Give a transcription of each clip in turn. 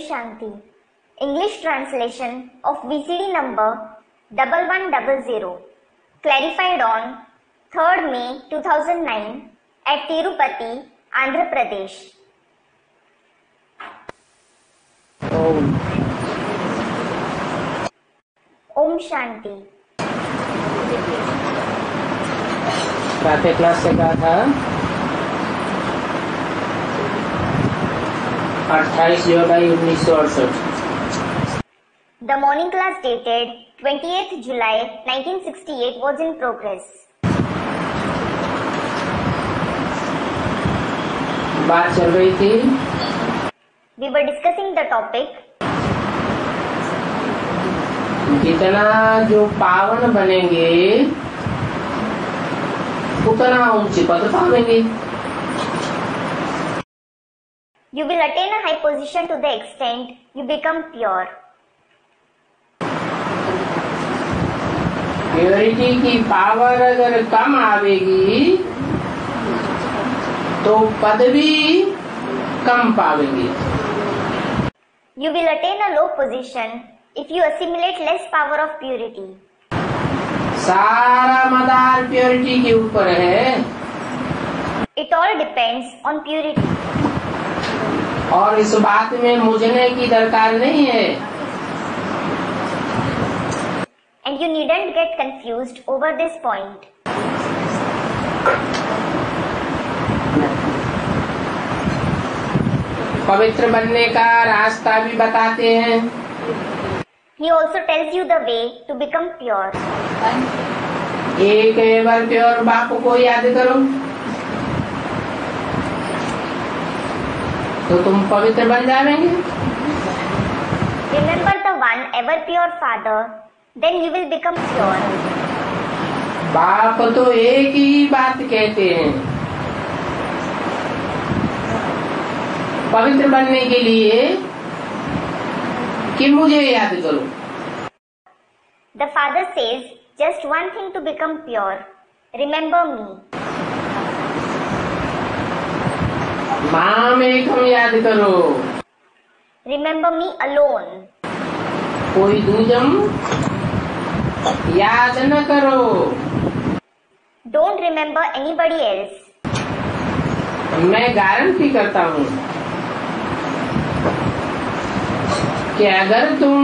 Shanti. English translation of VCD number 1100 clarified on 3rd May 2009 at Tirupati, Andhra Pradesh. Om Shanti. प्रातः class से कहा था 28 जुलाई 1968। The morning class dated 28th July 1968 was in progress. बात चल रही थी, We were discussing the topic जितना जो पावन बनेंगे उतना ऊंची पद पावेंगे। you will attain a high position to the extent you become pure. Purity की पावर अगर कम आवेगी तो पदवी कम पावेंगे। You will attain a low position if you assimilate less power of purity. सारा मदार प्योरिटी के ऊपर है It all depends on purity. और इस बात में मुझने की दरकार नहीं है। And you needn't get confused over this point. पवित्र बनने का रास्ता भी बताते हैं। He also tells you the way to become pure. एक बार प्योर बाप को याद करो तो तुम पवित्र बन जाएंगे। Remember the one ever pure father, then you will become pure. बाप तो एक ही बात कहते हैं, पवित्र बनने के लिए कि मुझे याद करो। The father says just one thing to become pure. Remember me. माम एकम याद करो, Remember me alone. कोई दूजम याद न करो। Don't remember anybody else. मैं गारंटी करता हूँ कि अगर तुम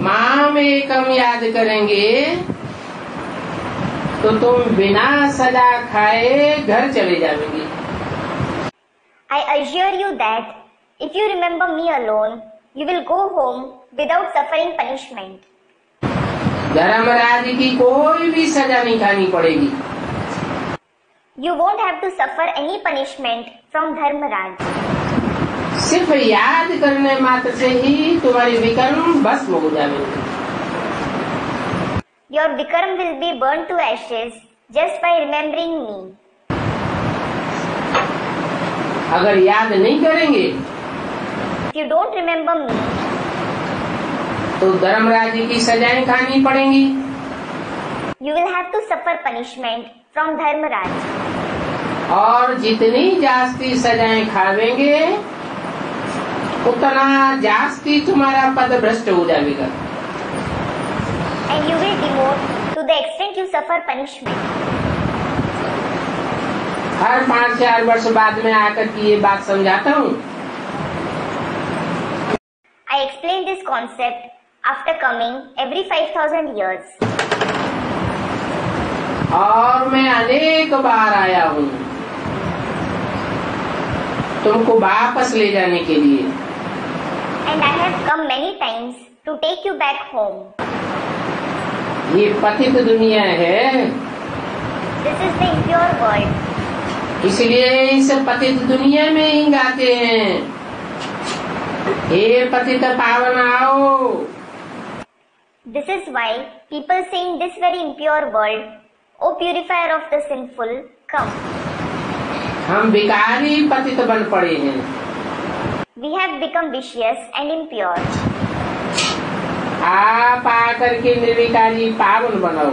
माम एकम याद करेंगे तो तुम बिना सजा खाए घर चले जाएंगे। I assure you that if you remember me alone, you will go home without suffering punishment. Dharmaraj की कोई भी सजा नहीं खानी पड़ेगी। You won't have to suffer any punishment from Dharmaraj. सिर्फ याद करने मात्र से ही तुम्हारी विकर्म भस्म हो जाएंगे। Your Vikram will be burnt to ashes just by remembering me. अगर याद नहीं करेंगे If you don't remember me, तो धर्मराज की सजाएं खानी पड़ेंगी। you will have to suffer punishment from Dharmaraj. और जितनी जास्ती सजाएं खावेंगे उतना जास्ती तुम्हारा पद भ्रष्ट हो जाएगा। And you will demote to the extent you suffer punishment. हर 5-4 वर्ष बाद में आकर की ये बात समझाता हूँ। I explain this concept after coming every 5,000 years. और मैं अनेक बार आया हूँ तुमको वापस ले जाने के लिए। And I have come many times to take you back home. ये पतित दुनिया है, This is the impure world. इसलिए इस पतित दुनिया में ही गाते हैं, हे पतित पावन आओ। This is why people say in this very impure world, O purifier of the sinful, come. हम विकारी पतित बन पड़े हैं। We have become vicious and impure. आप आकर के निर्विकारी पावन बनाओ।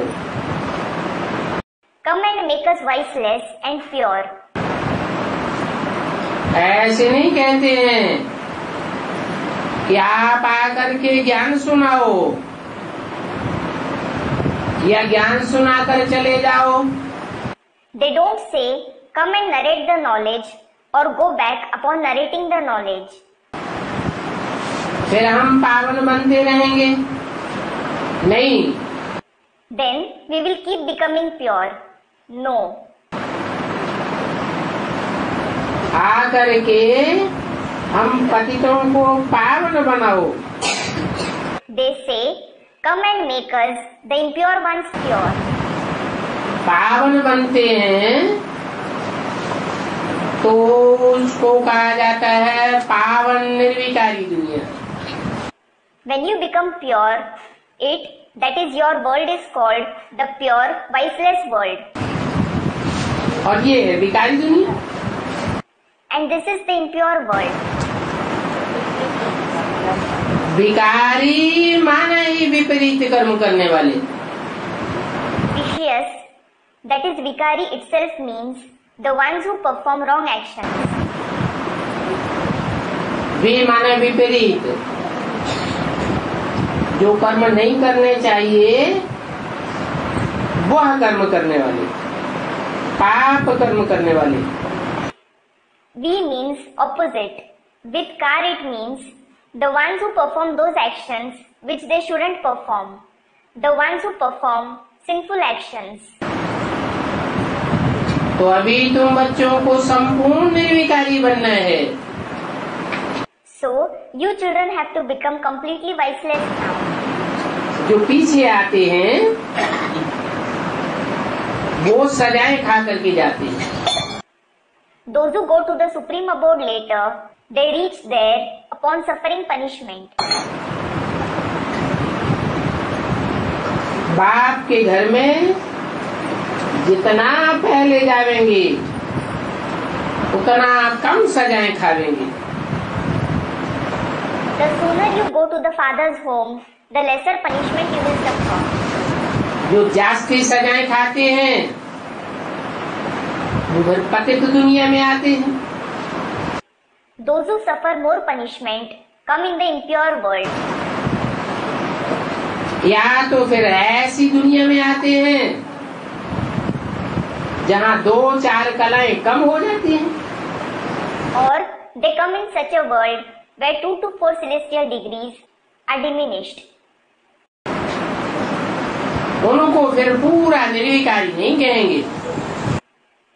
Come and make us viceless and pure. ऐसे नहीं कहते हैं, कि आप आकर के ज्ञान सुनाओ या ज्ञान सुनाकर चले जाओ। They don't say, come and narrate the knowledge or go back upon narrating the knowledge. फिर हम पावन बनते रहेंगे? नहीं। Then we will keep becoming pure. No. आकर के हम पतितों को पावन बनाओ। They say, come and make us, the impure ones, pure. पावन बनते हैं तो उसको कहा जाता है पावन निर्विकारी दुनिया। When you become pure, that is your world is called the pure, viceless world. और ये है विकारी दुनिया। And this is the impure world. विकारी माना ही विपरीत कर्म करने वाले। Vicious, that is vikari itself means the ones who perform wrong actions. वी माना विपरीत, जो कर्म नहीं करने चाहिए वह कर्म करने वाले, पाप कर्म करने वाले। V means opposite. With kar it means the ones who perform those actions which they shouldn't perform. The ones who perform sinful actions. तो अभी तुम बच्चों को संपूर्ण निर्विकारी बनना है। So you children have to become completely viceless now. जो पीछे आते हैं वो सजाएं खा करके जाते हैं। Those who go to the supreme abode later, they reach there upon suffering punishment. बाप के घर में जितना पहले जावेंगे उतना कम सजाएं खावेंगे। The sooner you go to the father's home, the lesser punishment you will suffer. जो जास्ती सजाएं खाते हैं वो पतित दुनिया में आते हैं। Those who suffer more punishment come in the impure world. या तो फिर ऐसी दुनिया में आते हैं जहाँ 2-4 कलाएं कम हो जाती हैं, Or they come in such a world where 2 to 4 celestial degrees are diminished. उनको फिर पूरा निर्विकारी नहीं कहेंगे।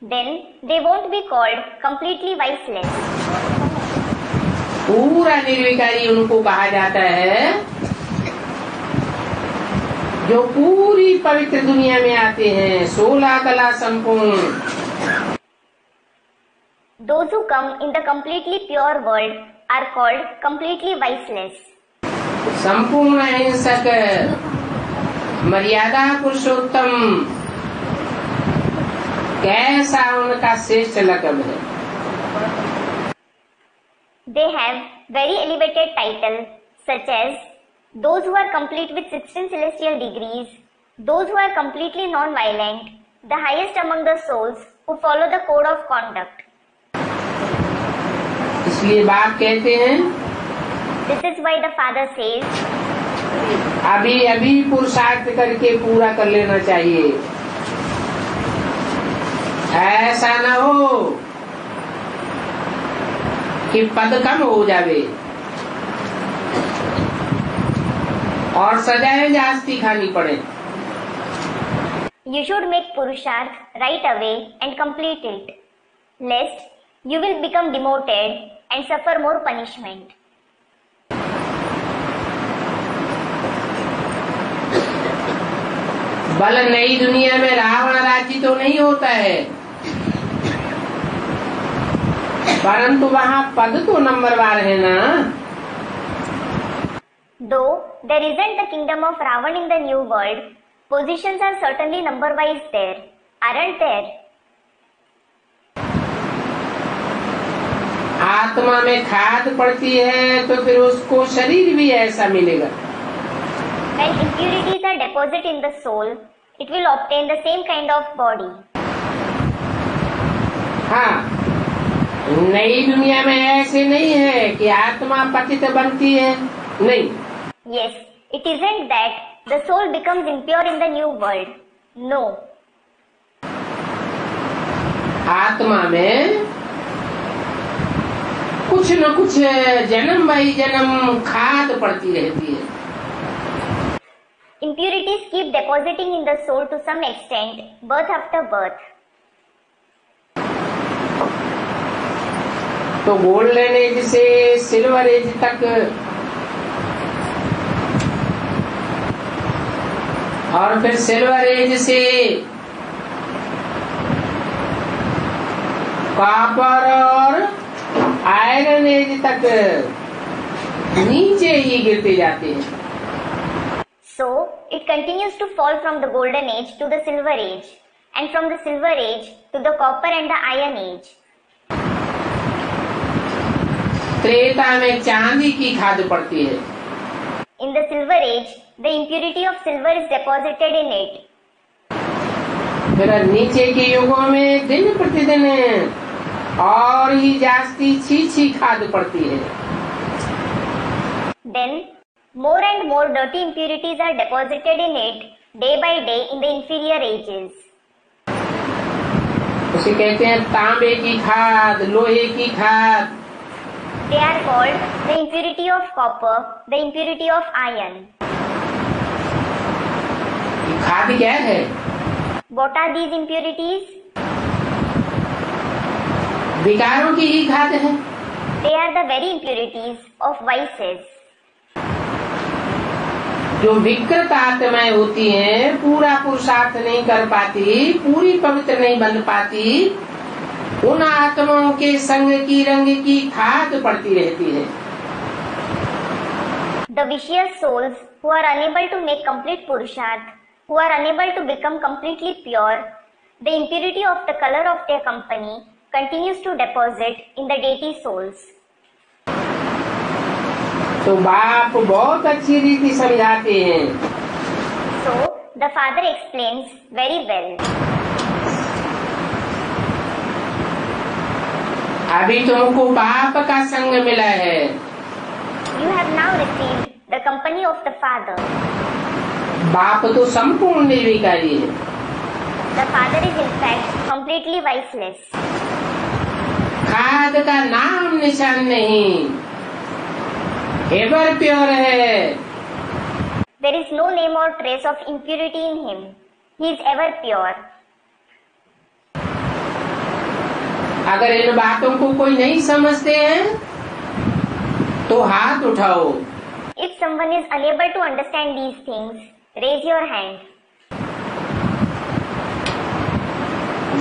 Then they won't be called completely viceless. पूरा निर्विकारी उनको कहा जाता है जो पूरी पवित्र दुनिया में आते हैं, 16 कला संपूर्ण। Those who come in the completely pure world are called completely viceless. संपूर्ण अहिंसक, मर्यादा पुरुषोत्तम, कैसा उनका श्रेष्ठ लक़ब है। They have very elevated title such as those who are complete with 16 celestial degrees, those who are completely non-violent, the highest among the souls who follow the code of conduct. इसलिए बाप कहते हैं, This is why the father says, अभी अभी पुरुषार्थ करके पूरा कर लेना चाहिए। ऐसा न हो कि पद कम हो जावे और सजाएं जास्ती खानी पड़े। You should make Purusharth right away and complete it, lest you will become demoted and suffer more punishment. बल नई दुनिया में रावण राज्य तो नहीं होता है, परंतु वहाँ पद तो नंबरवार है ना। Though there isn't the kingdom of Ravan in the new world, positions are certainly number-wise there, aren't there? आत्मा में खाद पड़ती है तो फिर उसको शरीर भी ऐसा मिलेगा। When impurities are deposited in the soul, it will obtain the same kind of body. हाँ, नई दुनिया में ऐसे नहीं है कि आत्मा पतित बनती है, नहीं। Yes, it isn't that the soul becomes impure in the new world. No. आत्मा में कुछ न कुछ जन्म बाई जन्म खाद पड़ती रहती है। Impurities keep depositing in the soul to some extent, birth after birth. तो गोल्डन एज से सिल्वर एज तक और फिर सिल्वर एज से कॉपर और आयरन एज तक नीचे ही गिरते जाते हैं। So, it continues to fall from the golden age to the silver age, and from the silver age to the copper and the iron age. Treta में चांदी की खाद पड़ती है। In the silver age, the impurity of silver is deposited in it. फिर नीचे के युगों में दिन प्रतिदिन और ही जास्ती छी खाद पड़ती है। Then, more and more dirty impurities are deposited in it day by day in the inferior ages. उसे कहते हैं तांबे की खाद, लोहे की खाद। They are called the impurity of copper, the impurity of iron. खाद क्या है? What are these impurities? विकारों की ही खाद है। They are the very impurities of vices. जो विकृत आत्माएं होती हैं, पूरा पुरुषार्थ नहीं कर पाती, पूरी पवित्र नहीं बन पाती, उन आत्माओं के संग की रंग की खाद पड़ती रहती है। The vicious souls who are unable to make complete purusharth, who are unable to become completely pure, the impurity of the color of their company continues to deposit in the deity souls. तो बाप बहुत अच्छी रीति समझाते हैं। So, the father explains very well. अभी तुमको बाप का संग मिला है। You have now received the company of the father. बाप तो संपूर्ण निर्विकारी है। The father is in fact completely viceless. खाद का नाम निशान नहीं, एवर प्योर है। There is no name or trace of impurity in him. He is ever pure. अगर इन बातों को कोई नहीं समझते हैं तो हाथ उठाओ। If someone is unable to understand these things, raise your hand.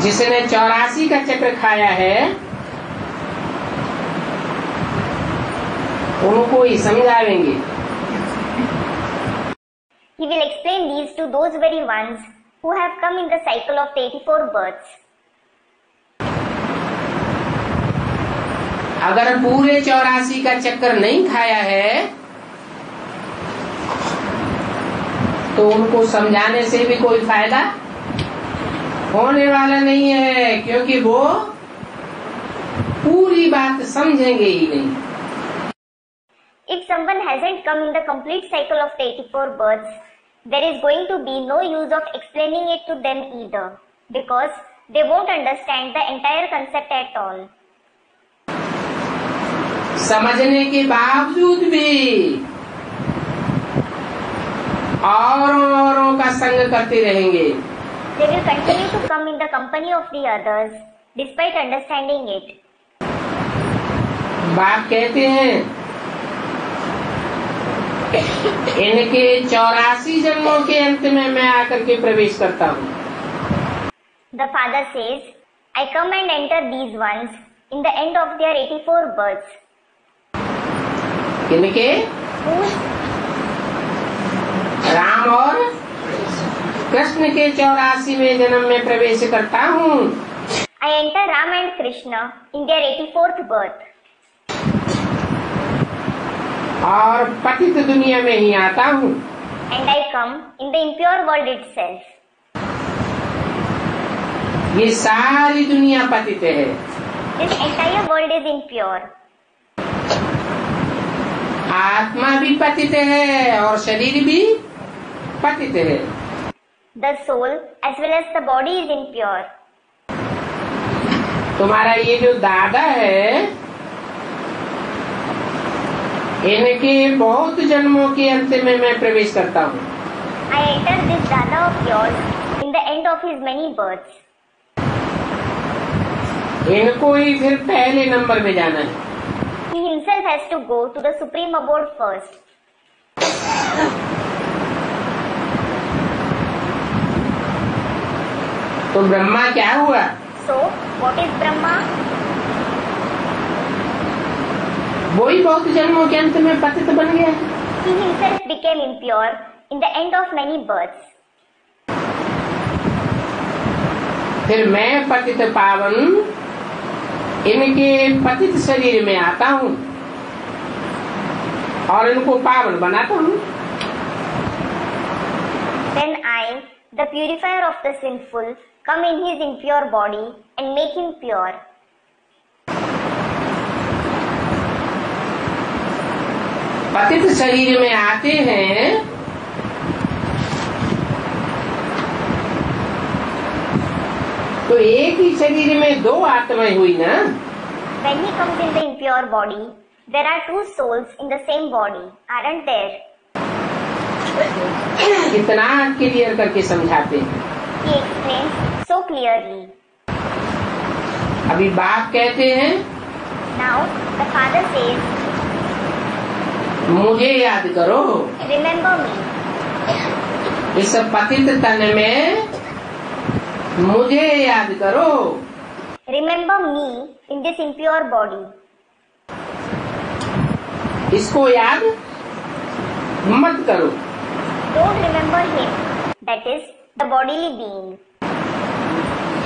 जिसने 84 का चक्र खाया है उनको ही समझाएंगे। He will explain these to those very ones who have come in the cycle of the 84 births. अगर पूरे 84 का चक्कर नहीं खाया है तो उनको समझाने से भी कोई फायदा होने वाला नहीं है, क्योंकि वो पूरी बात समझेंगे ही नहीं। If someone hasn't come in the complete cycle of the 84 births, there is going to be no use of explaining it to them either, because they won't understand the entire concept at all. समझने के बावजूद भी औरों का संग करते रहेंगे। They will continue to come in the company of the others, despite understanding it. बाप कहते हैं इनके 84 जन्मों के अंत में मैं आकर के प्रवेश करता हूँ। The father says, I come and enter these ones in the end of their 84 births. इनके राम और कृष्ण के 84वें जन्म में प्रवेश करता हूँ। I enter Ram and Krishna in their 84th birth. और पतित दुनिया में ही आता हूँ। And I come in the impure world itself. ये सारी दुनिया पतित है। This entire world is impure. आत्मा भी पतित है और शरीर भी पतित है. The soul as well as the body is impure. तुम्हारा ये जो दादा है, इनके बहुत जन्मों के अंत में मैं प्रवेश करता हूँ. I enter this Dada of yours in the end of his many births. इनको ही फिर पहले नंबर में जाना है. He himself has to go to the supreme abode first. तो ब्रह्मा क्या हुआ? So, what is Brahma? वही बहुत जन्मों के अंत में पतित बन गया. He himself became impure in the end of many births. फिर मैं पतित पावन इनके पतित शरीर में आता हूँ और इनको पावन बनाता हूँ. Then I, the purifier of the sinful, come in his impure body and make him pure. पतित शरीर में आते हैं तो एक ही शरीर में दो आत्माएं हुई ना. When he comes in the impure body, there are two souls in the same body, aren't there? कितना क्लियर करके समझाते हैं. He explains so clearly. अभी बाप कहते हैं Now, the father says, मुझे याद करो. remember me. इस पतित तन में मुझे याद करो. Remember me in this impure body. इसको याद मत करो. Don't remember him, that is, the bodily being.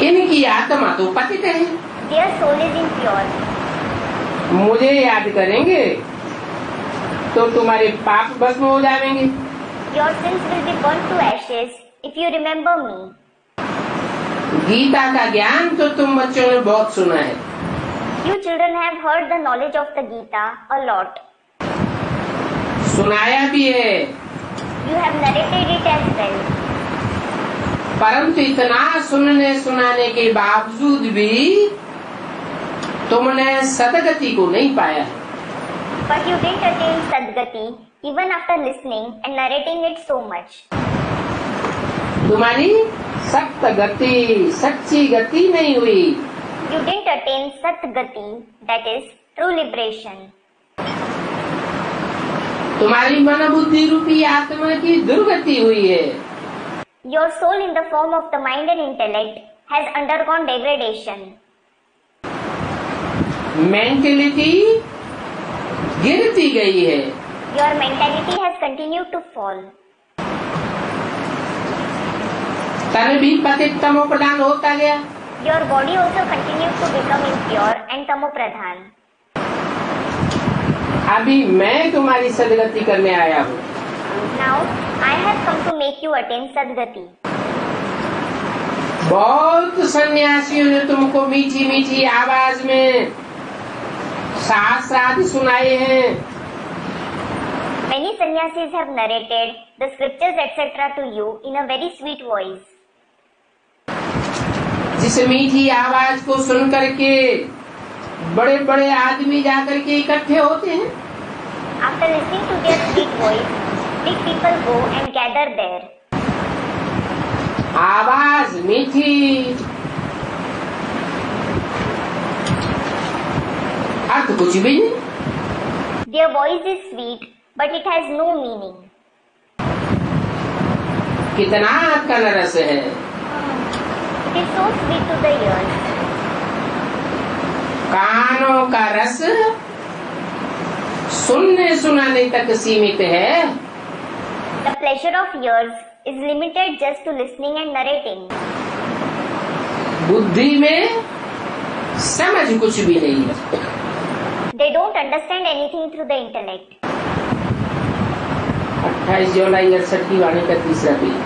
इनकी आत्मा तो पतित है. Their soul is impure. मुझे याद करेंगे तो तुम्हारे पाप भस्म हो जाएंगे. Your sins will be burnt to ashes if you remember me. Gita का ज्ञान तो तुम बच्चों ने बहुत सुना है. You children have heard the knowledge of the Gita a lot. सुनाया भी है. You have narrated it as well. परंतु इतना सुनने सुनाने के बावजूद भी तुमने सदगति को नहीं पाया. But you didn't attain Sadgati even after listening and narrating it so much. तुम्हारी सत्य गति, सच्ची गति नहीं हुई. You didn't attain Satgati, that is, true liberation. तुम्हारी मन बुद्धि रूपी आत्मा की दुर्गति हुई है. Your soul in the form of the mind and intellect has undergone degradation. Mentality गिरती गई है. Your mentality has continued to fall. तन भी पतित तमो प्रधान होता गया. Your body also continued to become impure and tamopradhan. अभी मैं तुम्हारी सदगति करने आया हूँ. Now, I have come to make you attain Sadgati. बहुत सन्यासियों ने तुमको मीठी मीठी आवाज में शास्त्रादि सुनाए हैं. Many sannyasis have narrated the scriptures etc. to you in a very sweet voice. जिस मीठी आवाज को सुन करके बड़े बड़े आदमी जाकर के इकट्ठे होते हैं. After listening to their sweet voice, big people go and gather there. आवाज मीठी, अर्थ कुछ भी नहीं. Their voice is sweet, but it has no meaning. कितना कनरस है. It is so sweet to the ears. कानों का रस सुनने सुनाने तक सीमित है. The pleasure of ears is limited just to listening and narrating. बुद्धि में समझ कुछ भी नहीं. They don't understand anything through the intellect. 28 जुलाई 68 की वाणी का तीसरा page.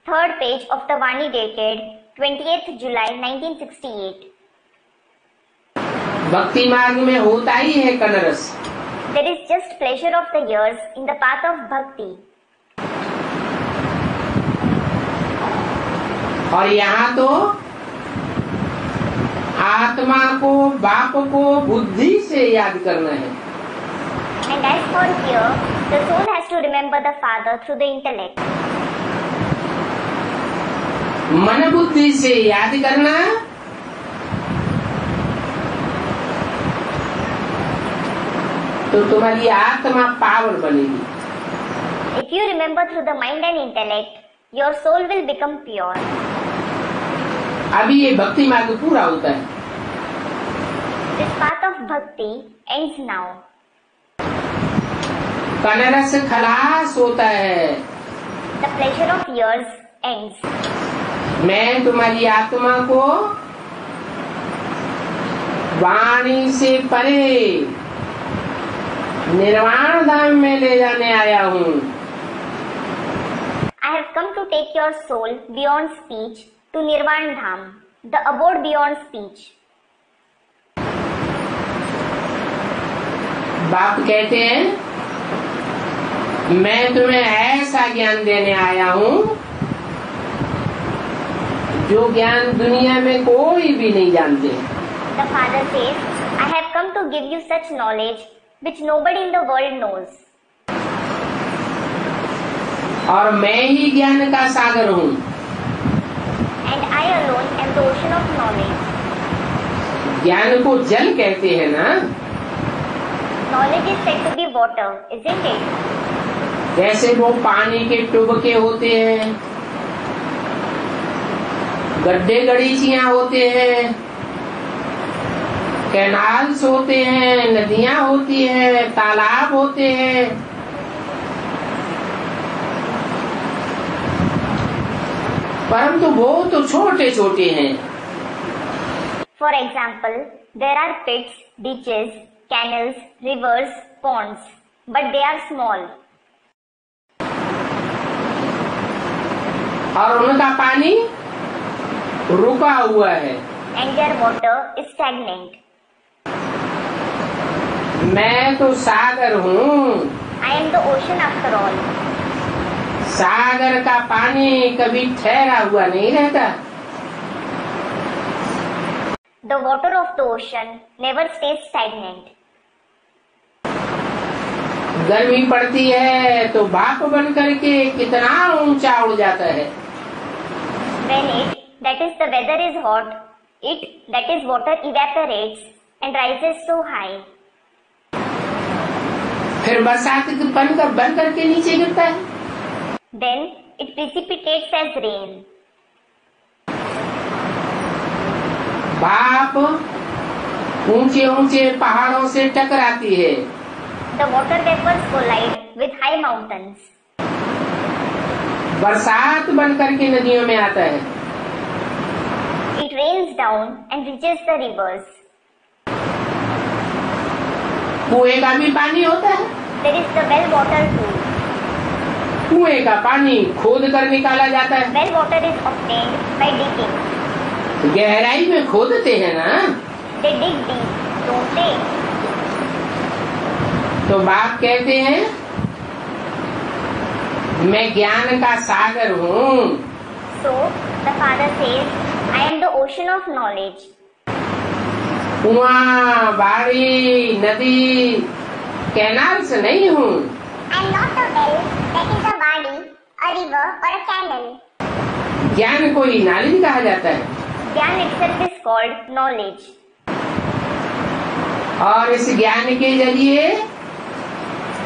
Third page of the Vani dated 28th July 1968. भक्ति मार्ग में होता ही है कनरस। There is just pleasure of the ears in the path of bhakti. और यहाँ तो आत्मा को बाप को बुद्धि से याद करना है। And as for here, the soul has to remember the Father through the intellect. मन बुद्धि से याद करना तो तुम्हारी आत्मा पावर बनेगी। If you remember through the mind and intellect, your soul will become pure. अभी ये भक्ति मार्ग पूरा होता है। This path of bhakti ends now. कनरस खलास होता है। The pleasure of ears ends. मैं तुम्हारी आत्मा को वाणी से परे निर्वाण धाम में ले जाने आया हूँ। I have come to take your soul beyond speech to Nirvan Dham, the abode beyond speech. बाप कहते हैं मैं तुम्हें ऐसा ज्ञान देने आया हूँ जो ज्ञान दुनिया में कोई भी नहीं जानते। The Father says, I have come to give you such knowledge which nobody in the world knows. और मैं ही ज्ञान का सागर हूँ। And I alone am the ocean of knowledge. ज्ञान को जल कहते हैं ना। Knowledge is said to be water, isn't it? जैसे वो पानी के टुबके होते हैं, गड्ढे गड़ीचियां होते हैं, कैनाल्स होते हैं, नदियां होती हैं, तालाब होते हैं। परंतु वो तो छोटे छोटे हैं। For example, there are pits, ditches, canals, rivers, ponds, but they are small. और उनका पानी रुका हुआ है। And their water is stagnant. मैं तो सागर हूँ। I am the ocean after all. सागर का पानी कभी ठहरा हुआ नहीं रहता। The water of the ocean never stays stagnant. गर्मी पड़ती है तो भाप बन करके कितना ऊंचा उड़ जाता है। When it, that is the weather is hot, it, that is water evaporates and rises so high. फिर बरसात बन करके नीचे गिरता है। Then it precipitates as rain. भाप ऊंचे ऊंचे पहाड़ों से टकराती है। The water vapors collide with high mountains. बरसात बन करके नदियों में आता है। It rains down and reaches the rivers. कुएं का भी पानी होता है। There is the well water too. कुएं का पानी खोद कर निकाला जाता है। Well water is obtained by digging. गहराई में खोदते हैं ना। They dig deep, don't they? तो बाप कहते हैं मैं ज्ञान का सागर हूँ। So the Father says, I am the ocean of knowledge. कुआं, बाड़ी, नदी, कैनाल से नहीं हूँ। I am not a well, that is a body, a river or a canal. ज्ञान को ही नाली कहा जाता है। Gyan itself is called knowledge. और इस ज्ञान के जरिए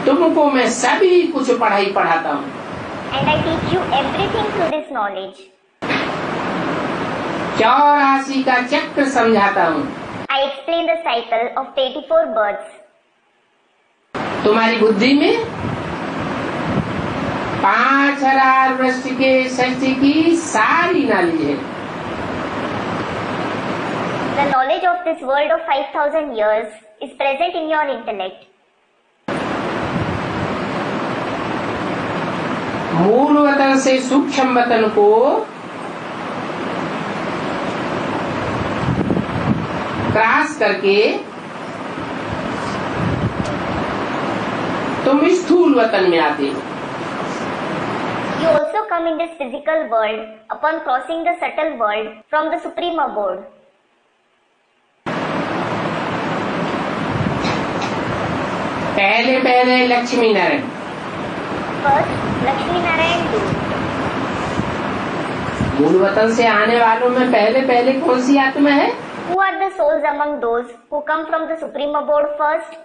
तुमको मैं सभी कुछ पढ़ाई पढ़ाता हूँ। And I teach you everything through this knowledge. 84 का चक्र समझाता हूँ। I explain the cycle of 84 births. तुम्हारी बुद्धि में 5000 वर्ष के सृष्टि की सारी नॉलेज है। The knowledge of this world of 5000 years is present in your intellect. मूल वतन से सूक्ष्म वतन को क्रॉस करके तुम स्थूल वतन में आते हो। You also come in this physical world upon crossing the subtle world from the supreme abode. पहले पहले Lakshmi Narayan. First, Lakshmi Narayan do. मूल वतन से आने वालों में पहले पहले कौन सी आत्मा है? Who are the souls among those who come from the supreme abode first?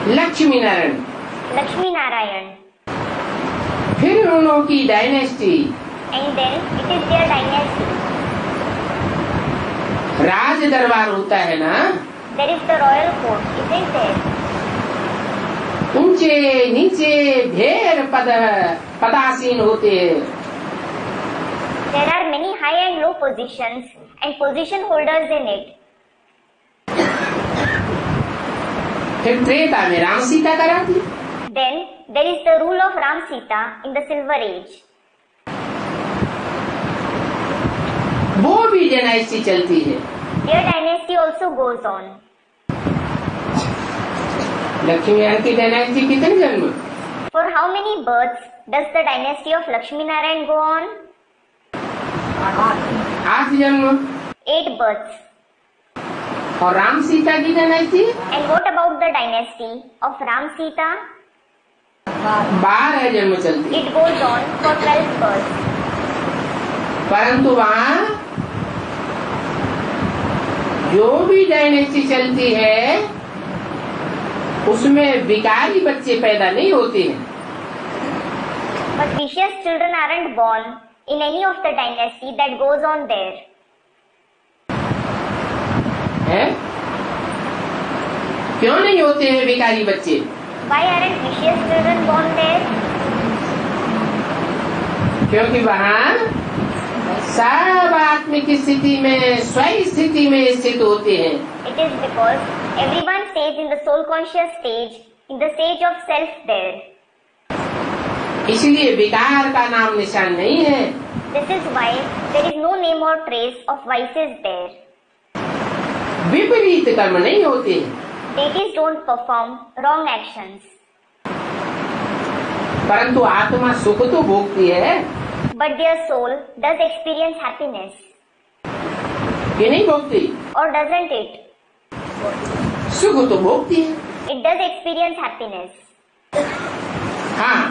Lakshmi Narayan. Lakshmi Narayan. फिर उन्हों की dynasty, And then it is their dynasty. राज दरबार होता है ना, There is the royal court, isn't there? ऊंचे नीचे ढेर पदासीन होते हैं। There are many high and low positions and position holders in it. फिर त्रेता में राम सीता का राज्य। Then there is the rule of Ram Sita in the Silver Age. वो भी डायनेस्टी चलती है। Their dynasty also goes on. Lakshmi Narayan की डायनेस्टी कितने जन्म? For how many births does the dynasty of Lakshmi Narayan go on? 8 जन्म। 8 births. और राम सीता की dynasty? And what about the dynasty of Ram Sita? 12 जन्म चलती। It goes on for 12 births. परंतु वहाँ जो भी डायनेस्टी चलती है उसमें विकारी बच्चे पैदा नहीं होते हैं। But vicious children aren't born in any of the dynasty that goes on there. है? क्यों नहीं होते हैं विकारी बच्चे? Why aren't vicious children born there? क्योंकि वहाँ सब आत्मिक स्थिति में स्वयं स्थिति में स्थित होते हैं। It is because everyone stays in the soul conscious stage, in the stage of self there. इसलिए विकार का नाम निशान नहीं है। This is why there is no name or trace of vices there. विपरीत कर्म नहीं होते। Deities don't perform wrong actions. परंतु आत्मा सुख तो भोगती है। But their soul does experience happiness. ये नहीं भोगती? Or doesn't it? सुख तो भोगती है। It does experience happiness. हाँ,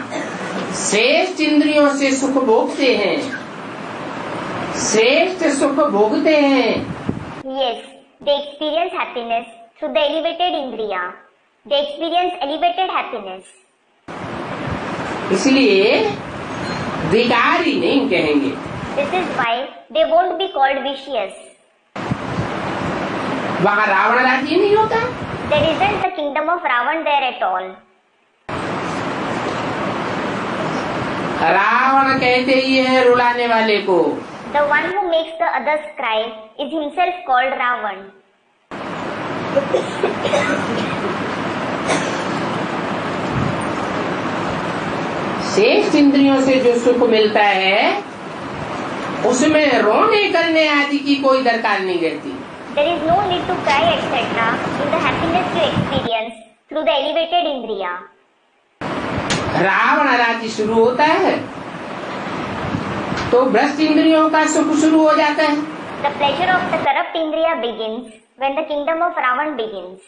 श्रेष्ठ इंद्रियों से सुख भोगते हैं, श्रेष्ठ सुख भोगते हैं। Yes, they experience happiness through the elevated indriya. They experience elevated happiness. इसलिए विकारी नहीं कहेंगे। This is why they won't be called vicious. वहाँ रावण राज्य नहीं होता। There isn't the kingdom of Ravan there at all. Ravan कहते ही है रुलाने वाले को। The one who makes the others cry is himself called Ravan. श्रेष्ठ इंद्रियों से जो सुख मिलता है उसमें रोने करने आदि की कोई दरकार नहीं रहती। There is no need to cry etc. in the happiness you experience through the elevated indriya. Ravan राज्य शुरू होता है तो भ्रष्ट इंद्रियों का सुख शुरू हो जाता है। The pleasure of the corrupt indriya begins when the kingdom of Ravan begins.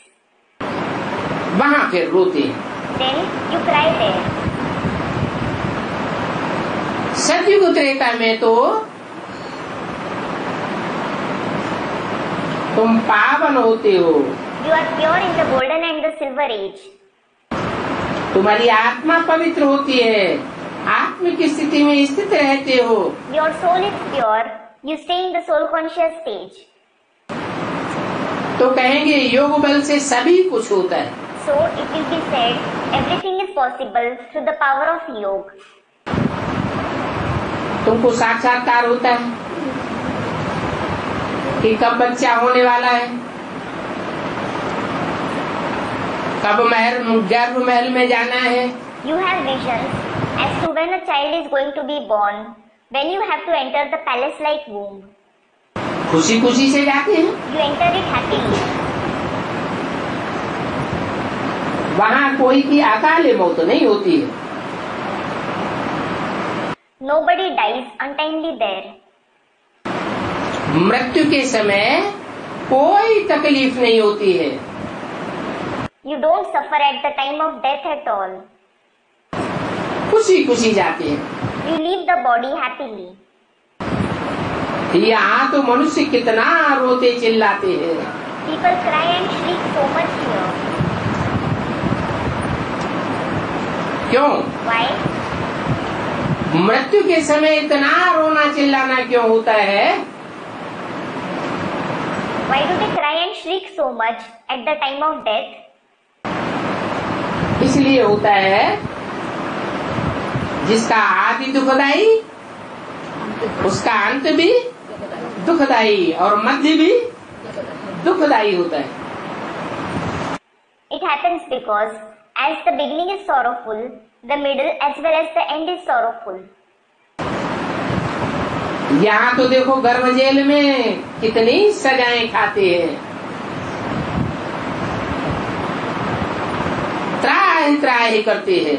वहाँ फिर रोते हैं। Then you cry there. सतयुग त्रेता में तो तुम पावन होते हो। You are pure in the golden and the silver age. तुम्हारी आत्मा पवित्र होती है, आत्मिक स्थिति में स्थित रहते हो। Your soul is pure. You stay in the soul conscious stage. तो कहेंगे योग बल से सभी कुछ होता है। So it will be said everything is possible through the power of yoga. तुमको साक्षात्कार होता है कि कब बच्चा होने वाला है, कब गर्भ महल में जाना है। You have visions as to when a child is going to be born, when you have to enter the palace-like womb. खुशी खुशी से जाते हैं। You enter it happily. वहाँ कोई की अकाले मौत नहीं होती है। Nobody dies untimely there. मृत्यु के समय कोई तकलीफ नहीं होती है। You don't suffer at the time of death at all. खुशी खुशी जाते हैं। You leave the body happily. यहाँ तो मनुष्य कितना रोते चिल्लाते हैं। People cry and shriek so much here. क्यों? Why? मृत्यु के समय इतना रोना चिल्लाना क्यों होता है? Why do they cry and shriek so much at the time of death? इसलिए होता है जिसका आदि दुखदाई उसका अंत भी दुखदाई और मध्य भी दुखदाई होता है। It happens because as the beginning is sorrowful, the middle as well as the end is sorrowful. यहाँ तो देखो गर्भ जेल में कितनी सजाएं खाते हैं, त्राहि त्राहि करते हैं।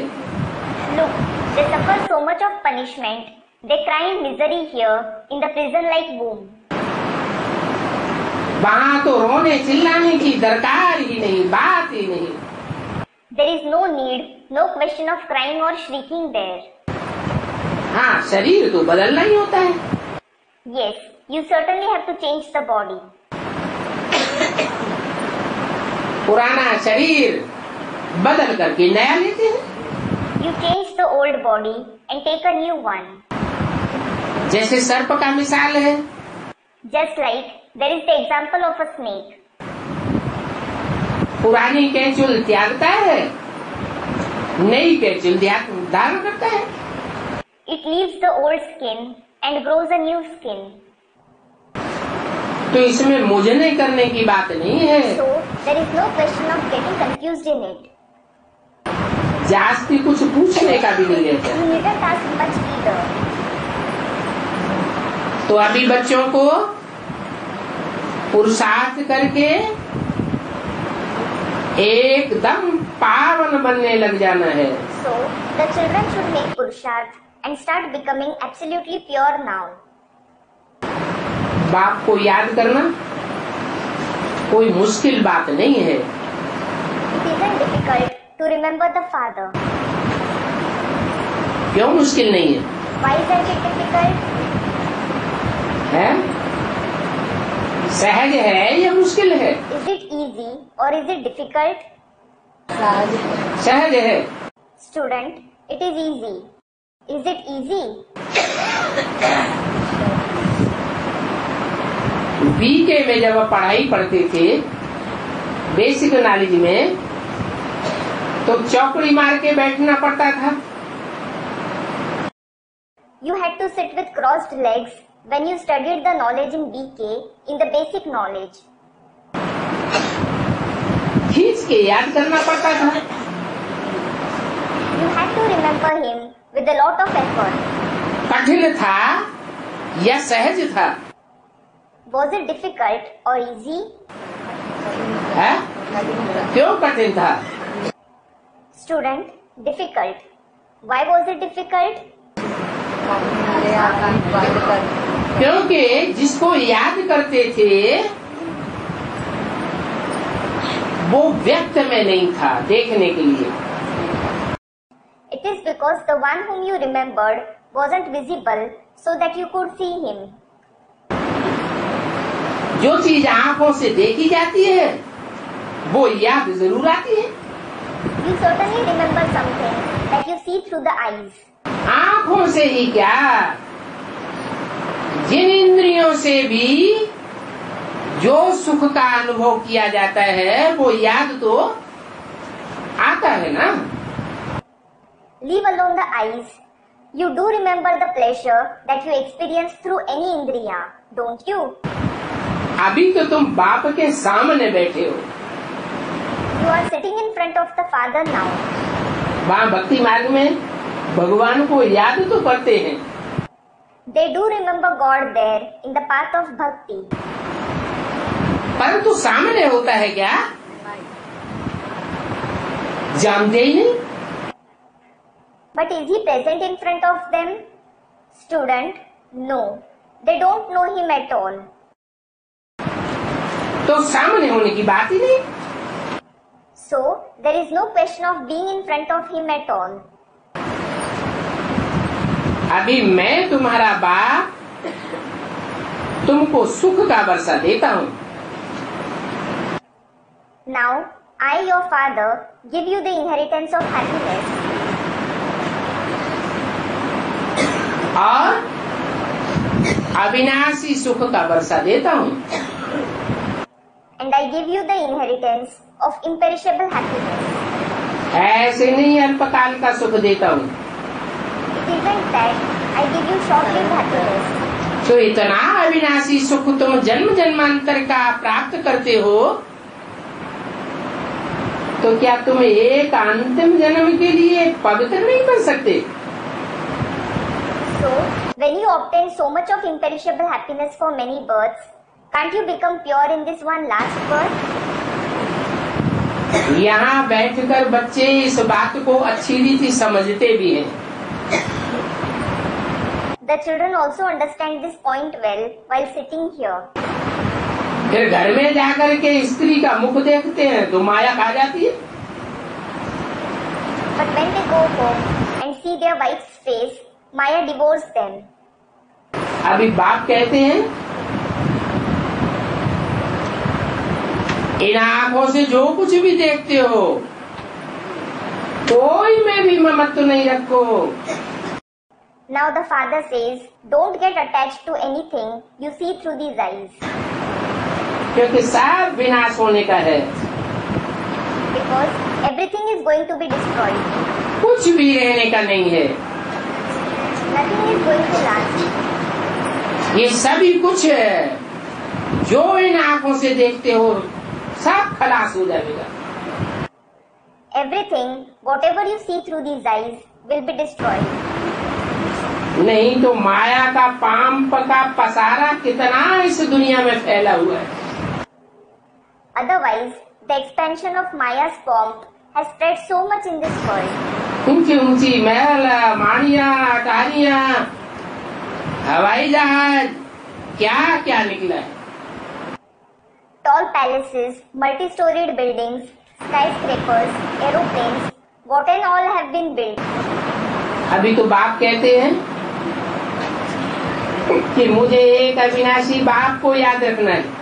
Look, they suffer so much of punishment. They cry in misery here in the prison-like womb. वहाँ तो रोने चिल्लाने की दरकार ही नहीं, बात ही नहीं। There is no need, no question of crying or shrieking there. हाँ, शरीर तो बदलना ही होता है। Yes, you certainly have to change the body. पुराना शरीर बदल करके नया लेते हैं। You change the old body and take a new one. जैसे सर्प का मिसाल है, Just like there is the example of a snake. पुरानी कैंचुल त्यागता है, नई कैंचुल धारण करता है। It leaves the old skin and grows a new skin. तो इसमें मुझने करने की बात नहीं है। So there is no question of getting confused in it. जास्ती कुछ पूछने का भी नहीं रहता। You needn't ask much either. तो अभी बच्चों को पुरुषार्थ करके एकदम पावन बनने लग जाना है। So the children should make purusharth and start becoming absolutely pure now. बाप को याद करना कोई मुश्किल बात नहीं है। It isn't difficult to remember the father. क्यों मुश्किल नहीं है? Why isn't it difficult? है? सहज है या मुश्किल है? Is it easy or is it difficult? सहज है। Student, it is easy. Is it easy? BK में जब आप पढ़ाई पढ़ते थे बेसिक नॉलेज में, तो चौकड़ी मार के बैठना पड़ता था। You had to sit with crossed legs when you studied the knowledge in BK in the basic knowledge. खींच के याद करना पड़ता था। You had to remember him with a lot of effort. कठिन था या सहज था? Was it difficult or easy? है? क्यों कठिन था? Student, difficult. Why was it difficult? क्योंकि जिसको याद करते थे वो व्यक्त में नहीं था देखने के लिए। It is because the one whom you remembered wasn't visible so that you could see him. जो चीज आंखों से देखी जाती है वो याद जरूर आती है। You certainly remember something that you see through the eyes. आंखों से ही क्या, जिन इंद्रियों से भी जो सुख का अनुभव किया जाता है वो याद तो आता है ना। Leave alone the eyes. You do remember the pleasure that you experience through any indriya, don't you? अभी तो तुम बाप के सामने बैठे हो। You are sitting in front of the Father now. वहाँ भक्ति मार्ग में भगवान को याद तो करते हैं। They do remember God there in the path of bhakti. परंतु सामने होता है क्या? जानते ही नहीं। But is he present in front of them? Student, no. They don't know him at all. तो सामने होने की बात ही नहीं। So, there is no question of being in front of him at all. अभी मैं तुम्हारा बाप तुमको सुख का वर्षा देता हूँ। Now, I, your father, give you the inheritance of happiness. और अविनाशी सुख का वर्षा देता हूँ। And I give you the inheritance of imperishable happiness. ऐसे नहीं अल्पकाल का सुख देता हूँ। It isn't that I give you short-lived happiness. तो इतना अविनाशी सुख तुम जन्म जन्मांतर का प्राप्त करते हो, तो क्या तुम एक अंतिम जन्म के लिए पवित्र नहीं बन सकते? So, when you obtain so much of imperishable happiness for many births, can't you become pure in this one last birth? यहाँ बैठकर बच्चे इस बात को अच्छी रीति समझते भी हैं। The children also understand this point well while sitting here. फिर घर में जाकर के स्त्री का मुख देखते हैं तो माया खा जाती है। But when they go home and see their wife's face, Maya devours them. अभी बाप कहते हैं इन आंखों से जो कुछ भी देखते हो कोई में भी ममत्व नहीं रखो। Now the father says, don't get attached to anything you see through these eyes. क्योंकि सब विनाश होने का है। Because everything is going to be destroyed. कुछ भी रहने का नहीं है। Nothing is going to last. ये सभी कुछ है जो इन आंखों से देखते हो सब खलास हो जाएगा। Everything, whatever you see through these eyes, will be destroyed. नहीं तो माया का पाप का पसारा कितना इस दुनिया में फैला हुआ है। Otherwise, the expansion of Maya's pomp has spread so much in this world. ऊंची ऊंची महल, माड़ियाँ, अटारियाँ, हवाई जहाज, क्या क्या निकला है। Tall palaces, multi-storied buildings, skyscrapers, aeroplanes, what and all have been built. अभी तो बाप कहते हैं कि मुझे एक अविनाशी बाप को याद रखना है।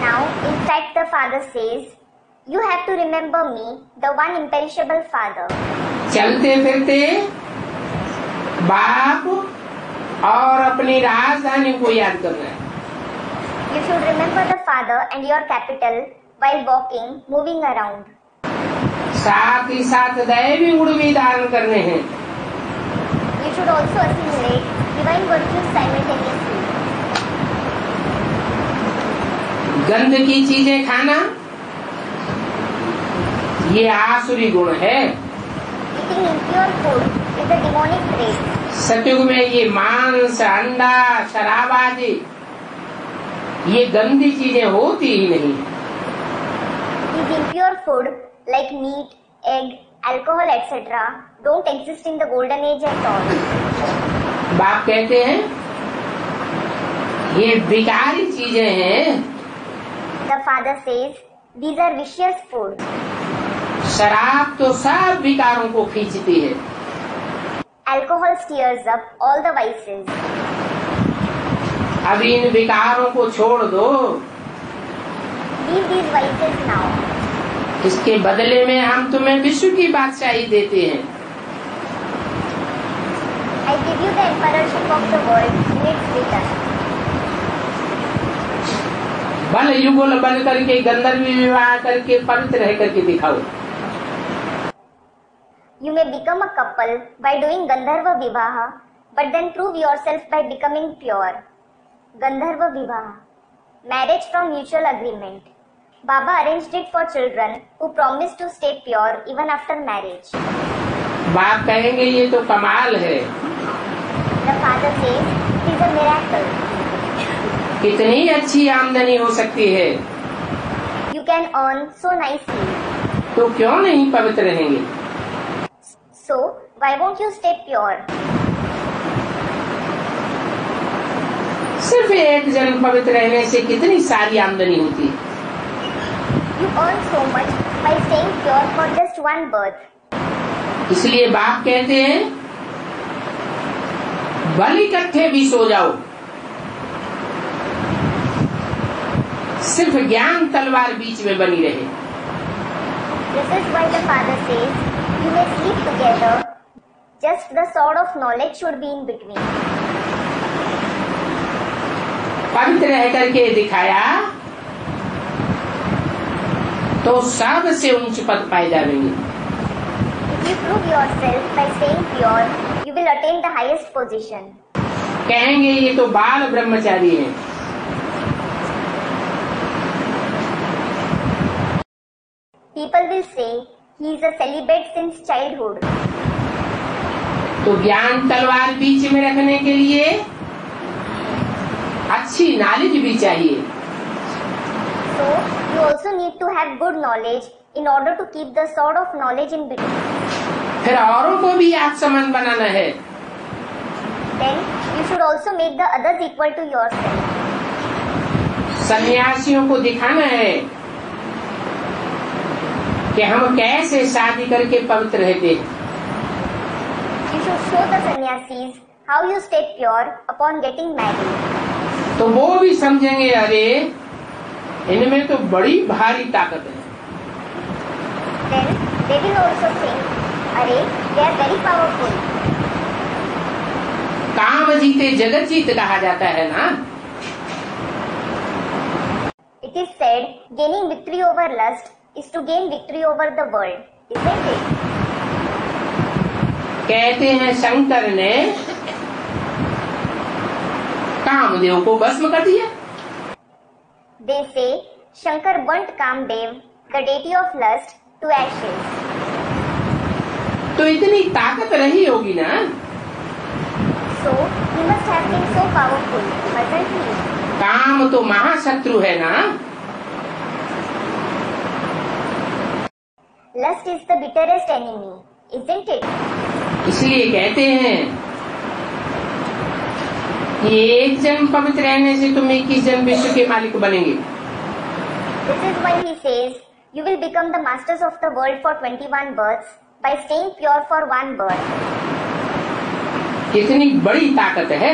Now, in fact, the father says, you have to remember me, the one imperishable father. चलते फिरते बाप और अपनी राजधानी को याद करना है। You should remember the father and your capital while walking, moving around. साथ ही साथ दैवी गुण भी धारण करने हैं। You should also assimilate divine virtues simultaneously. गंध की चीजें खाना ये आसुरी गुण है। Eating impure food is a demonic trait. सतयुग में ये मांस, अंडा, शराब आदि ये गंदी चीजें होती ही नहीं। These impure food like meat, egg, alcohol, etc. don't exist in the golden age at all. बाप कहते हैं ये विकारी चीजें हैं। The father says, these are vicious food. शराब तो सब विकारों को खींचती है। Alcohol stirs up all the vices. अब इन विकारों को छोड़ दो। Leave these vices now. इसके बदले में हम तुम्हें विश्व की बादशाही देते हैं। I give you the emperorship of the world in its return. बल युगल बन करके गंधर्व विवाह करके पवित्र रह करके दिखाओ। You may become a couple by doing Gandharva Vivaha, but then prove yourself by becoming pure. Gandharva Vivaha, marriage from mutual agreement. Baba arranged it for children who promised to stay pure even after marriage. बाप कहेंगे ये तो कमाल है। The father says, it is a miracle. कितनी अच्छी आमदनी हो सकती है। You can earn so nicely. तो क्यों नहीं पवित्र रहेंगे? So, why won't you stay pure? सिर्फ एक जन्म पवित्र रहने से कितनी सारी आमदनी होती है। You earn so much by staying pure for just one birth. इसलिए बाप कहते हैं बलि इकट्ठे भी सो जाओ, सिर्फ ज्ञान तलवार बीच में बनी रहे। This is why the Father says, you may sleep together, just the sword of knowledge should be in between. पवित्र रह करके दिखाया तो सबसे ऊंच पद पाए जाएंगे। If you prove yourself by staying pure, you will attain the highest position. कहेंगे ये तो बाल ब्रह्मचारी हैं। People will say he is a celibate since childhood. तो ज्ञान तलवार बीच में रखने के लिए अच्छी नॉलेज भी चाहिए। So, you also need to have good knowledge in order to keep the sword of knowledge in between. फिर औरों को भी आप समान बनाना है। Then, you should also make the others equal to yourself. सन्यासियों को दिखाना है कि हम कैसे शादी करके पवित्र रहते हैं। You should show the sannyasis how you stay pure upon getting married. तो वो भी समझेंगे अरे इनमें तो बड़ी भारी ताकत है। Then, they will also think, अरे they are very powerful. काम जीते जगत जीत कहा जाता है ना। It is said, gaining victory over lust is to gain victory over the world, isn't it? कहते हैं शंकर ने कामदेव को भस्म कर दिया। They say, Shankar burnt Kamdev, the deity of lust, to ashes. तो इतनी ताकत रही होगी ना। So, he must have been so powerful, mustn't he? काम तो महाशत्रु है ना। Lust is the bitterest enemy, isn't it? इसलिए कहते हैं कि एक जन्म पवित्र रहने से तुम 21 जन्म विश्व के मालिक बनेंगे। This is why he says, you will become the masters of the world for 21 births by staying pure for one birth. कितनी बड़ी ताकत है,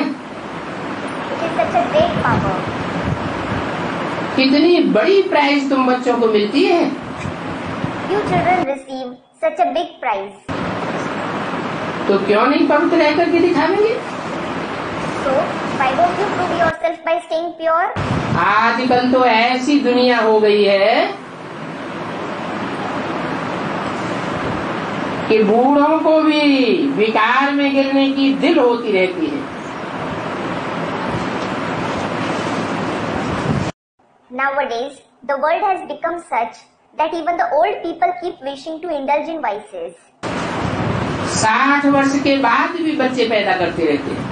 It is such a great power. कितनी बड़ी प्राइज तुम बच्चों को मिलती है। You children receive such a big prize. तो क्यों नहीं पवित्र रह करके दिखावेंगे? So, why don't you prove yourself by staying pure? आजकल तो ऐसी दुनिया हो गई है कि बूढ़ों को भी विकार में गिरने की दिल होती रहती है। Nowadays, the world has become such that even the old people keep wishing to indulge in vices. 60 वर्ष के बाद भी बच्चे पैदा करते रहते हैं।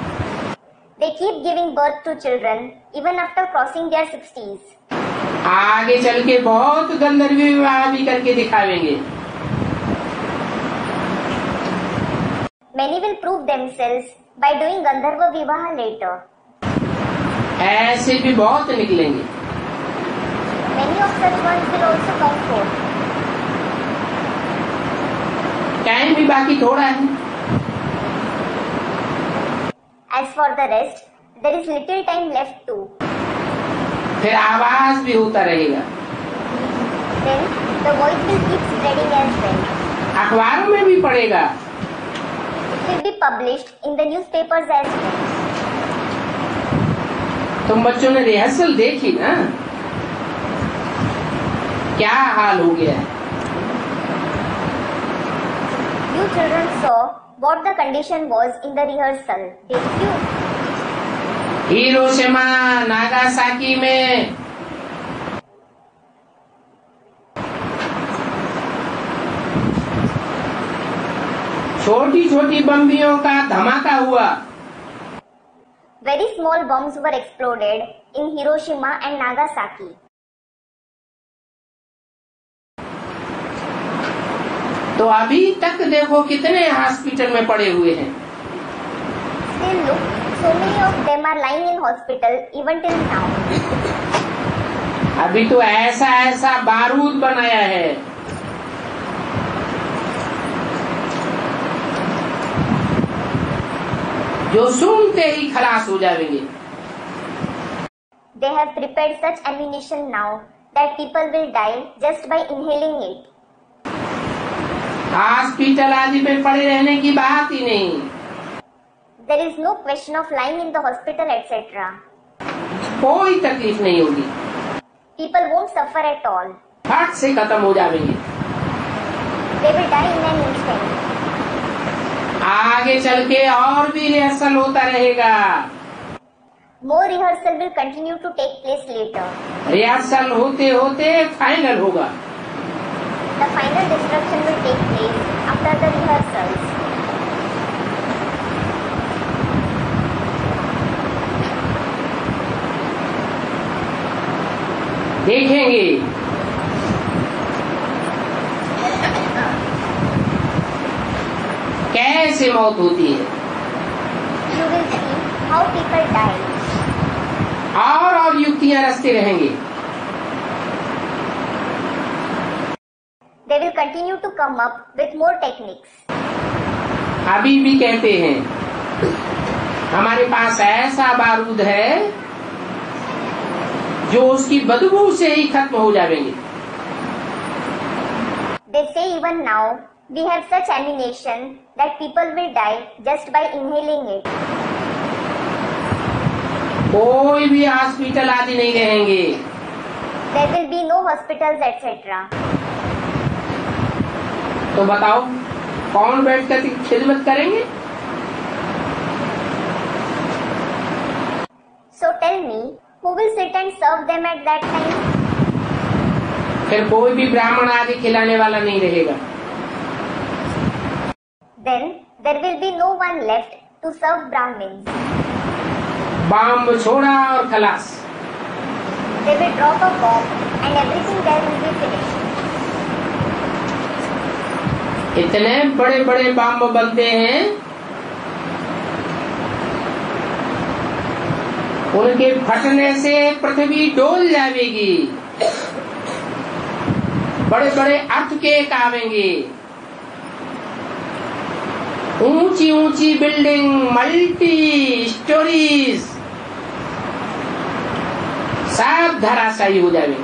They keep giving birth to children even after crossing their 60s. आगे चल के बहुत गंधर्व विवाह भी करके दिखावेंगे। Many will prove themselves by doing Gandharva Vivaha later. ऐसे भी बहुत निकलेंगे। Many of such ones will also come forth. Time भी बाकी थोड़ा है। As for the rest, there is little time left too. फिर आवाज भी होता रहेगा। Then the voice will keep spreading as well. अखबारों में भी पड़ेगा। It will be published in the newspapers as well. तुम बच्चों ने रिहर्सल देखी ना, क्या हाल हो गया है। You children saw what the condition was in the rehearsal, didn't you? Hiroshima Nagasaki में छोटी छोटी बम्बियों का धमाका हुआ। Very small bombs were exploded in Hiroshima and Nagasaki. तो अभी तक देखो कितने हॉस्पिटल में पड़े हुए हैं। Still look, so many of them are lying in hospital even till now. अभी तो ऐसा ऐसा बारूद बनाया है, जो सुनते ही खलास हो जाएंगे। They have prepared such ammunition now that people will die just by inhaling it. Hospital आदि में पड़े रहने की बात ही नहीं। There is no question of lying in the hospital, etc. कोई तकलीफ नहीं होगी, People won't suffer at all. फट से खत्म हो जाएंगे। They will die in an instant. आगे चल के और भी रिहर्सल होता रहेगा। More rehearsal will continue to take place later. Rehearsal होते होते फाइनल होगा। The final destruction will take place after the rehearsals. देखेंगे कैसे मौत होती है। You will see how people die. और युक्तियां रचते रहेंगे। They will continue to come up with more techniques. अभी भी कहते हैं हमारे पास ऐसा बारूद है जो उसकी बदबू से ही खत्म हो जाएंगे। They say even now we have such ammunition that people will die just by inhaling it. कोई भी हॉस्पिटल आदि नहीं रहेंगे। There will be no hospitals, etc. तो बताओ कौन बैठ कर खिदमत करेंगे? So tell me, who will sit and serve them at that time? फिर कोई भी ब्राह्मण आदि खिलाने वाला नहीं रहेगा। Then there will be no one left to serve Brahmins. बम छोड़ा और खलास। They will drop a bomb and everything there will be finished. इतने बड़े बड़े बम बनते हैं, उनके फटने से पृथ्वी डोल जाएगी, बड़े बड़े अर्थक्वेक आवेंगे, ऊंची ऊंची बिल्डिंग मल्टी स्टोरीज सब धराशायी हो जाएंगे,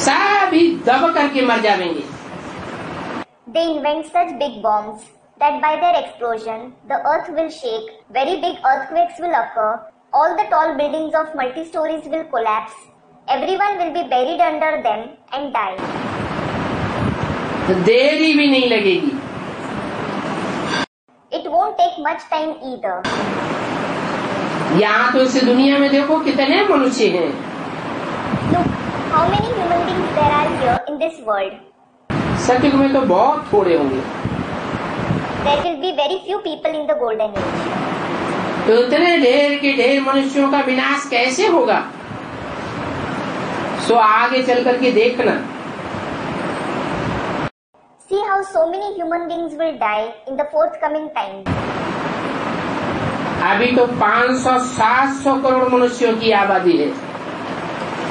सभी दब करके मर जाएंगे। They invent such big bombs that by their explosion the earth will shake, very big earthquakes will occur, all the tall buildings of multi-stories will collapse, everyone will be buried under them and die. तो देरी भी नहीं लगेगी। It won't take much time either. यहाँ तो इस दुनिया में देखो कितने मनुष्य हैं। Look, how many human beings there are here in this world. सतयुग में तो बहुत थोड़े होंगे। There will be very few people in the golden age. तो इतने ढेर के ढेर मनुष्यों का विनाश कैसे होगा? सो आगे चल करके देखना। See how so many human beings will die in the forthcoming time. अभी तो 500-700 करोड़ मनुष्यों की आबादी है।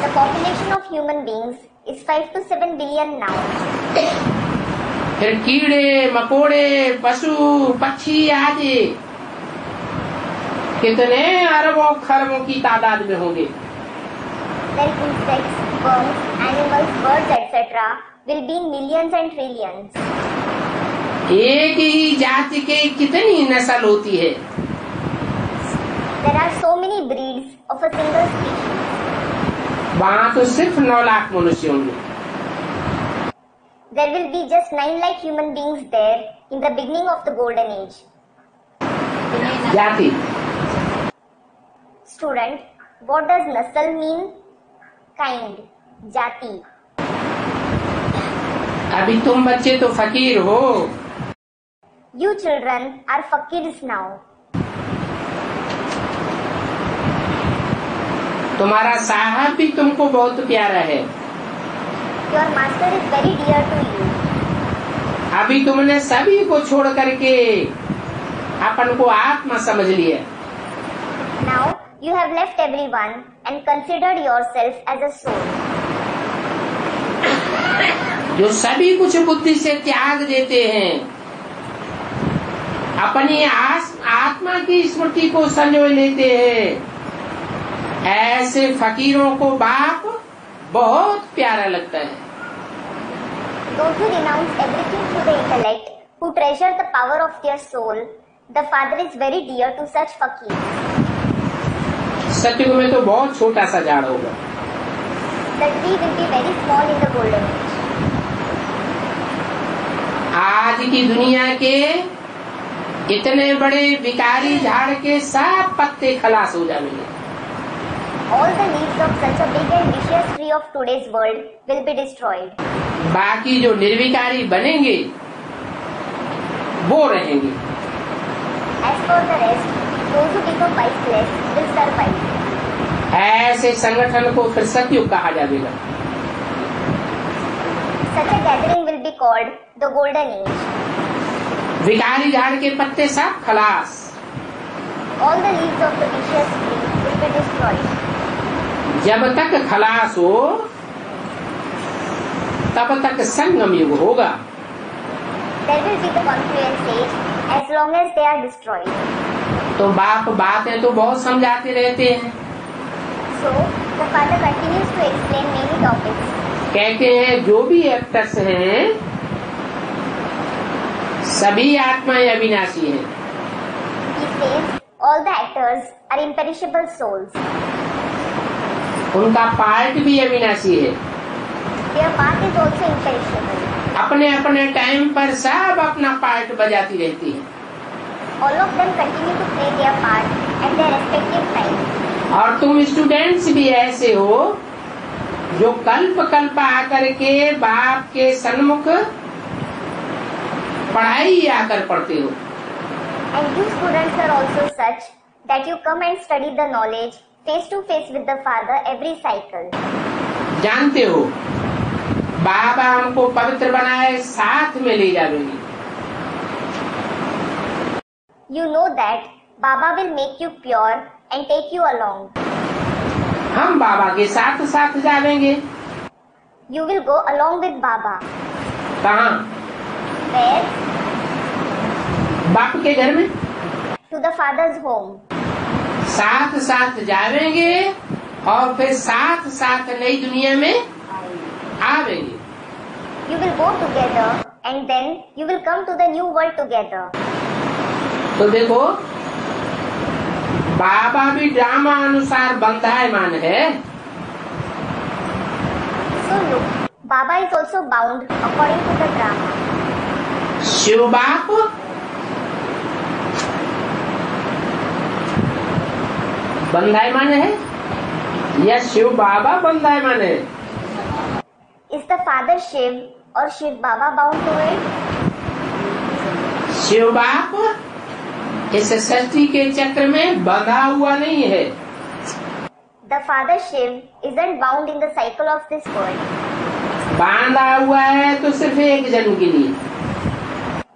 The population of human beings is 5 to 7 billion now. फिर कीड़े मकोड़े पशु पक्षी आदि कितने अरबों खरबों की तादाद में होंगे। Then insects, worms, animals, birds, etc. will be in millions and trillions. एक ही जाति के कितनी नस्ल होती है? There are so many breeds of a single species. वहाँ तो सिर्फ 9 लाख मनुष्य होंगे। There will be just 9 lakh human beings there in the beginning of the golden age. जाति। Student, what does nasl mean? Kind, jati. अभी तुम बच्चे तो फकीर हो। You children are fakirs now. तुम्हारा साहब भी तुमको बहुत प्यारा है। Your master is very dear to you. अभी तुमने सभी को छोड़ करके अपन को आत्मा समझ लिया। Now you have left everyone and considered yourself as a soul. जो सभी कुछ बुद्धि से त्याग देते हैं, अपनी आत्मा की स्मृति को संजोए लेते हैं, ऐसे फकीरों को बाप बहुत प्यारा लगता है। Those who renounce everything through the intellect, who treasure the power of their soul, the Father is very dear to such fakirs. सत्युग में तो बहुत छोटा सा झाड़ होगा। The tree will be very small in the golden age. आज की दुनिया के इतने बड़े विकारी झाड़ के सब पत्ते खलास हो जाएंगे। All the leaves of such a big and vicious tree of today's world will be destroyed. बाकी जो निर्विकारी बनेंगे वो रहेंगे। As for the rest, those who become wifeless will survive. ऐसे संगठन को फिर सतयुग कहा जाएगा। Such a gathering will be called the golden age. विकारी झाड़ के पत्ते सब खलास। All the leaves of the vicious tree will be destroyed. जब तक खलास हो तब तक संगम युग होगा। There will be the confluence age as long as they are destroyed. तो बाप बातें तो बहुत समझाते रहते हैं। So the Father continues to explain many topics. कहते हैं जो भी एक्टर्स हैं सभी आत्माएं अविनाशी हैं। He says all the actors are imperishable souls. उनका पार्ट भी अविनाशी है। Their part is also imperishable. अपने अपने टाइम पर सब अपना पार्ट बजाती रहती है। All of them continue to play their part at their respective times. और तुम स्टूडेंट्स भी ऐसे हो जो कल्प कल्प आकर के बाप के सन्मुख पढ़ाई आकर पढ़ते हो। And you students are also such that you come and study the knowledge face to face with the Father every cycle. जानते हो बाबा हमको पवित्र बनाए साथ में ले जाएंगे। You know that Baba will make you pure and take you along. हम बाबा के साथ साथ जाएंगे। You will go along with Baba. कहाँ? Where? बाप के घर में। To the Father's home. साथ साथ जाएंगे और फिर साथ साथ नई दुनिया में आवेंगे। You will go together and then you will come to the new world together. तो देखो बाबा भी ड्रामा अनुसार बंधायमान है। So look, Baba is also bound according to the drama. Shiv बाप बंधायमान है या शिव बाबा बंधायमान है? Is the Father Shiv or Shiv Baba bound to it? Shiv बाप इस सृष्टि के चक्र में बंधा हुआ नहीं है। The Father Shiv isn't bound in the cycle of this world. बांधा हुआ है तो सिर्फ एक जन्म के लिए।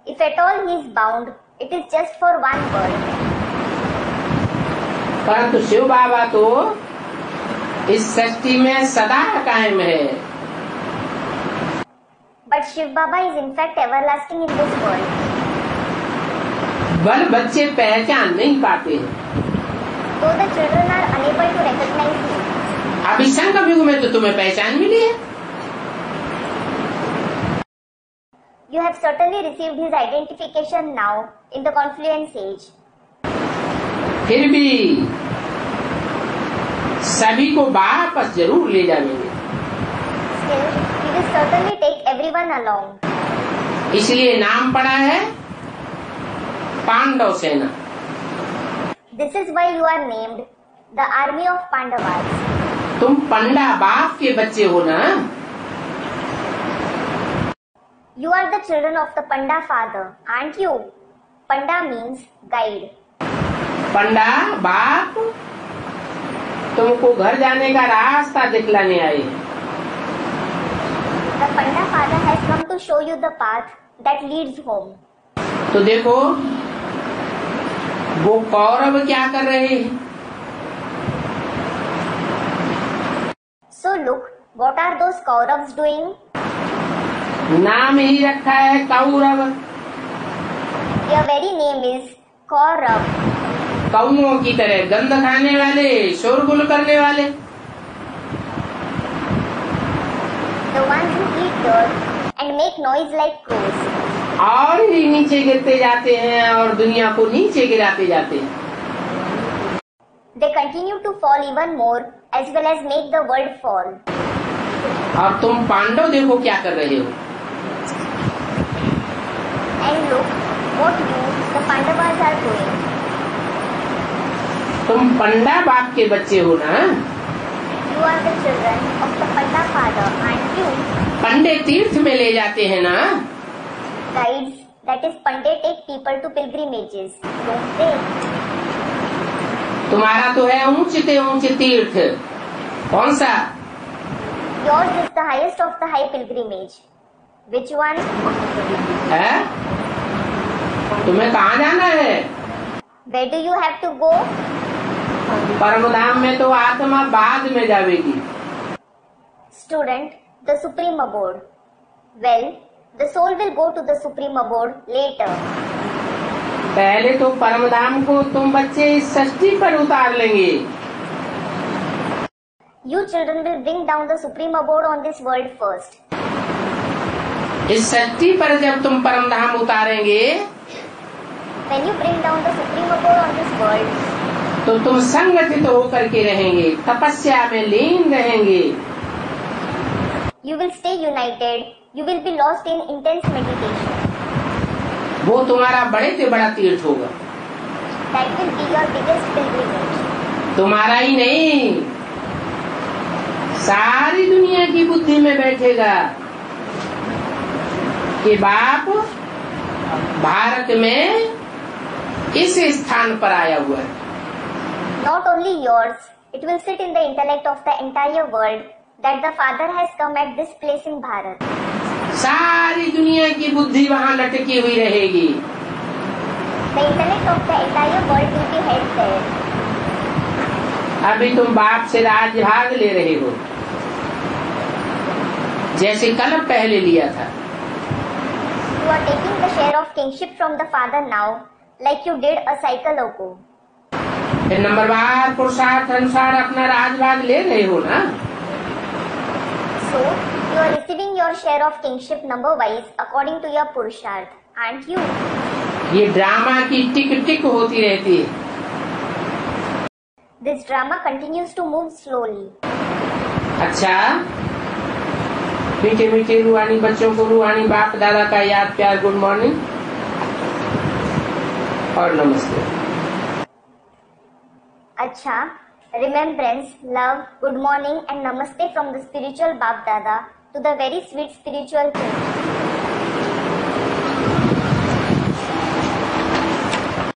If at all he is bound, it is just for one world. परंतु शिव बाबा तो इस सृष्टि में सदा कायम है। But Shiv Baba is in fact everlasting in this world. बल बच्चे पहचान नहीं पाते हैं। Though the children are unable to recognize him. अभी संगम युग में तो तुम्हें पहचान मिली है। You have certainly received his identification now in the confluence age. फिर भी सभी को वापस जरूर ले जाएंगे। Still, he will certainly take everyone along. इसलिए नाम पड़ा है पांडव सेना। This is why you are named the army of Pandavas. तुम पंडा बाप के बच्चे हो ना? You are the children of the Panda father, aren't you? Panda means guide. पंडा बाप तुमको घर जाने का रास्ता दिखलाने आए। The Panda father has come to show you the path that leads home. तो देखो वो कौरव क्या कर रहे हैं? So look, what are those Kauravas doing? नाम ही रखा है Kaurava, Their very name is Kaurav. कौओं की तरह गंध खाने वाले, शोरगुल करने वाले। The ones who eat dirt and make noise like crows. और ही नीचे गिरते जाते हैं और दुनिया को नीचे गिराते जाते हैं। They continue to fall even more as well as make the world fall. और तुम पांडव देखो क्या कर रहे हो। And look what you, the Pandavas, are doing. तुम पंडा बाप के बच्चे हो ना। You are the children of the Panda father, and you, पंडे तीर्थ में ले जाते हैं ना। guides, that is Pandey, take people to pilgrimages, don't they? तुम्हारा तो है ऊंचे ऊंचे तीर्थ, कौन सा? Yours is the highest of the high pilgrimage. Which one? है? तुम्हें कहाँ जाना है? Where do you have to go? परमधाम में तो आत्मा बाद में जाएगी। Student, the supreme abode. Well, the soul will go to the supreme abode later. पहले तो परमधाम को तुम बच्चे इस सृष्टि पर उतार लेंगे। You children will bring down the supreme abode on this world first. इस सृष्टि पर जब तुम परमधाम उतारेंगे, When you bring down the supreme abode on this world, तो तुम संगठित होकर के रहेंगे, तपस्या में लीन रहेंगे। you will stay united. You will be lost in intense meditation. वो तुम्हारा बड़े से बड़ा तीर्थ होगा। That will be your biggest pilgrimage. तुम्हारा ही नहीं, सारी दुनिया की बुद्धि में बैठेगा कि बाप भारत में इस स्थान पर आया हुआ है। Not only yours, it will sit in the intellect of the entire world that the Father has come at this place in Bharat. सारी दुनिया की बुद्धि वहाँ लटकी हुई रहेगी। The intellect of the entire world will be held there. अभी तुम बाप से राजभाग ले रहे हो, जैसे कल पहले लिया था। You are taking the share of kingship from the Father now, like you did a cycle ago. फिर नंबरवार पुरुषार्थ अनुसार अपना राजभाग ले रहे हो ना। So, you are receiving your share of kingship number wise according to your Purusharth, aren't you? ये drama की टिक टिक होती रहती है। This drama continues to move slowly. अच्छा, मीठे मीठे रूहानी बच्चों को रूहानी बाप दादा का याद प्यार, गुड मॉर्निंग और नमस्ते। Acha, remembrance, love, good morning and namaste from the spiritual Bap Dada to the very sweet spiritual king.